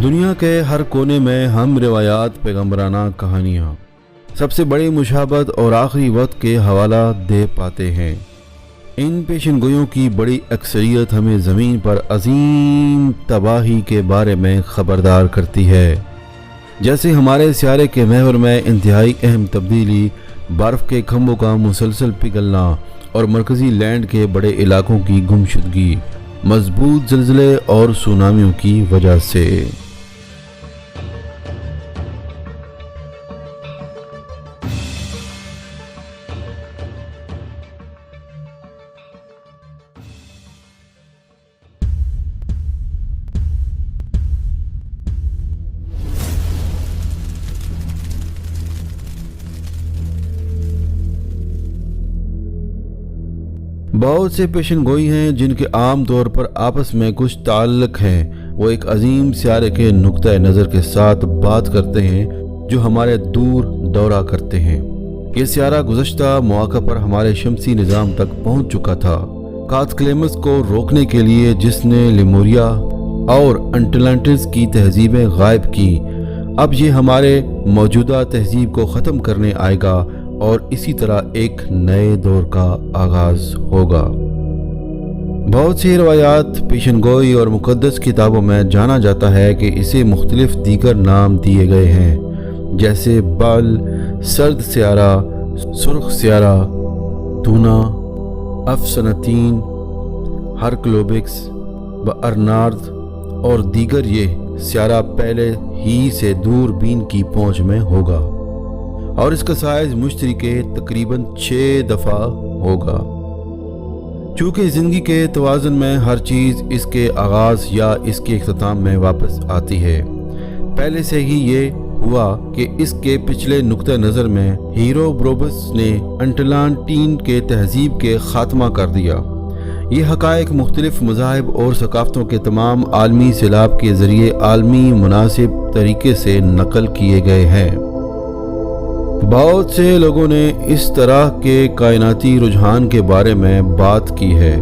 दुनिया के हर कोने में हम रिवायात, पैगम्बराना कहानियाँ, सबसे बड़ी मुशाबत और आखिरी वक्त के हवाला दे पाते हैं। इन पेशनगोइयों की बड़ी अक्सरियत हमें ज़मीन पर अजीम तबाही के बारे में ख़बरदार करती है। जैसे हमारे सियारे के महवर में इंतहाई अहम तब्दीली, बर्फ़ के खंभों का मुसलसल पिघलना और मरकज़ी लैंड के बड़े इलाकों की गुमशुदगी मजबूत ज़लज़ले और सुनामियों की वजह से। बहुत से पेशनगोई हैं जिनके आम तौर पर आपस में कुछ ताल्लुक हैं। वो एक अजीम सियारे के नुक्ता नज़र के साथ बात करते हैं जो हमारे दूर दौरा करते हैं। ये सियारा गुज़श्ता मौक़ा पर हमारे शमसी निज़ाम तक पहुँच चुका था। कातक्लेमस को रोकने के लिए जिसने लिमोरिया और अटलांटिस की तहजीबें गायब की, अब ये हमारे मौजूदा तहजीब को ख़त्म करने आएगा और इसी तरह एक नए दौर का आगाज होगा। बहुत सी रवायात, पेशनगोई और मुक़द्दस किताबों में जाना जाता है कि इसे मुख्तलिफ दीगर नाम दिए गए हैं, जैसे बल, सर्द सियारा, सुर्ख सियारा, तूना, अफसनतीन, हरक्लोबिक्स, बअरनार्द और दीगर। ये सियारा पहले ही से दूरबीन की पहुंच में होगा और इसका साइज मुश्तरी के तकरीबन 6 दफ़ा होगा। चूँकि ज़िंदगी के तवाज़ुन में हर चीज़ इसके आगाज़ या इसके इख्तिताम में वापस आती है। पहले से ही ये हुआ कि इसके पिछले नुक्ता नज़र में हीरोब्रोबस ने अटलांटीन के तहजीब के ख़ात्मा कर दिया। ये हक़ाइक़ मुख्तलिफ मज़ाहिब और सकाफ़तों के तमाम आलमी सिलाब के ज़रिए आलमी मुनासिब तरीके से नकल किए गए हैं। बहुत से लोगों ने इस तरह के कायनाती रुझान के बारे में बात की है।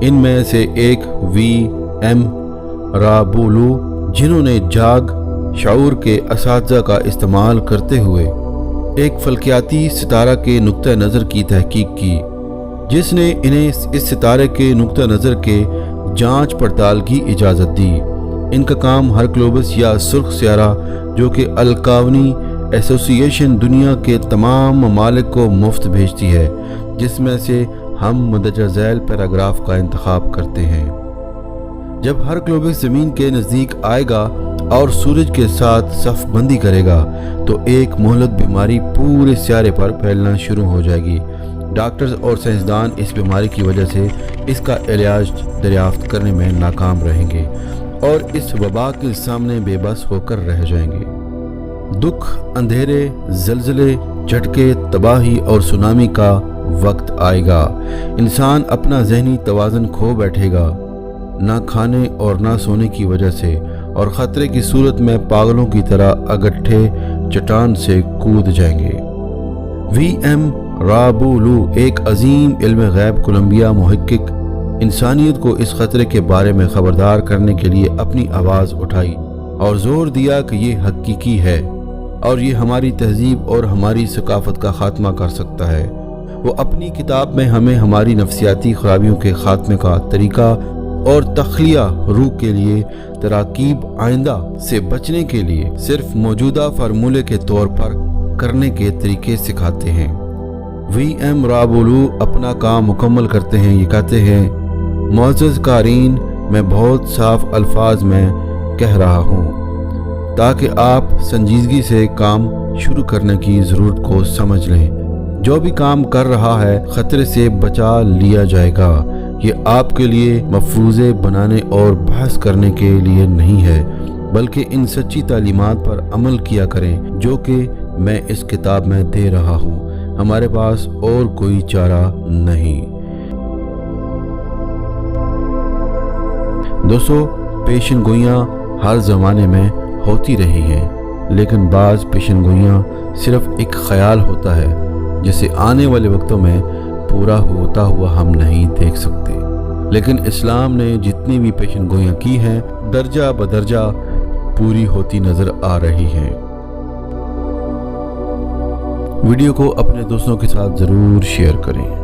इनमें से एक V.M. राबुलू, जिन्होंने जाग शऊर के असातिज़ा का इस्तेमाल करते हुए एक फल्कियाती सितारा के नुक्ता नज़र की तहकीक की, जिसने इन्हें इस सितारे के नुक्ता नज़र के जांच पड़ताल की इजाज़त दी। इनका काम हरक्लोबस या सुर्ख सियारा, जो कि अलकावनी एसोसिएशन दुनिया के तमाम ममालिक को मुफ्त भेजती है, जिसमें से हम मदरजा झैल पैराग्राफ का इंतखाब करते हैं। जब हरक्लोबिस ज़मीन के नज़दीक आएगा और सूरज के साथ सफ बंदी करेगा तो एक मोहलक बीमारी पूरे सियारे पर फैलना शुरू हो जाएगी। डॉक्टर्स और साइंसदान इस बीमारी की वजह से इसका इलाज दरियाफ्त करने में नाकाम रहेंगे और इस वबा के सामने बेबस होकर रह जाएंगे। दुख, अंधेरे, ज़लज़ले, झटके, तबाही और सुनामी का वक्त आएगा। इंसान अपना ज़हनी तवाज़ुन खो बैठेगा, ना खाने और ना सोने की वजह से, और ख़तरे की सूरत में पागलों की तरह अगट्ठे चट्टान से कूद जाएंगे। V.M. राबुलू, एक अजीम इल्म गैब कोलंबिया मुहक्किक, इंसानियत को इस ख़तरे के बारे में ख़बरदार करने के लिए अपनी आवाज़ उठाई और ज़ोर दिया कि ये हकीकी है और ये हमारी तहजीब और हमारी सकाफ़त का ख़ात्मा कर सकता है। वो अपनी किताब में हमें हमारी नफ्सियाती खराबियों के ख़ात्मे का तरीका और तख्लिया रूह के लिए तराकीब आइंदा से बचने के लिए सिर्फ मौजूदा फार्मूले के तौर पर करने के तरीके सिखाते हैं। V.M. राबुलू अपना काम मुकम्मल करते हैं। ये कहते हैं, मुअज़्ज़ज़ क़ारीन, मैं बहुत साफ अल्फाज में कह रहा हूँ ताकि आप संजीदगी से काम शुरू करने की ज़रूरत को समझ लें। जो भी काम कर रहा है ख़तरे से बचा लिया जाएगा। ये आपके लिए मफरूज़े बनाने और बहस करने के लिए नहीं है, बल्कि इन सच्ची तालीमात पर अमल किया करें जो कि मैं इस किताब में दे रहा हूँ। हमारे पास और कोई चारा नहीं। दोस्तों, पेशनगोइयाँ हर ज़माने में होती रही हैं, लेकिन बाज़ पेशनगोइयाँ सिर्फ एक ख्याल होता है जिसे आने वाले वक्तों में पूरा होता हुआ हम नहीं देख सकते। लेकिन इस्लाम ने जितनी भी पेशनगोइयाँ की हैं, दर्जा बदर्जा पूरी होती नजर आ रही हैं। वीडियो को अपने दोस्तों के साथ ज़रूर शेयर करें।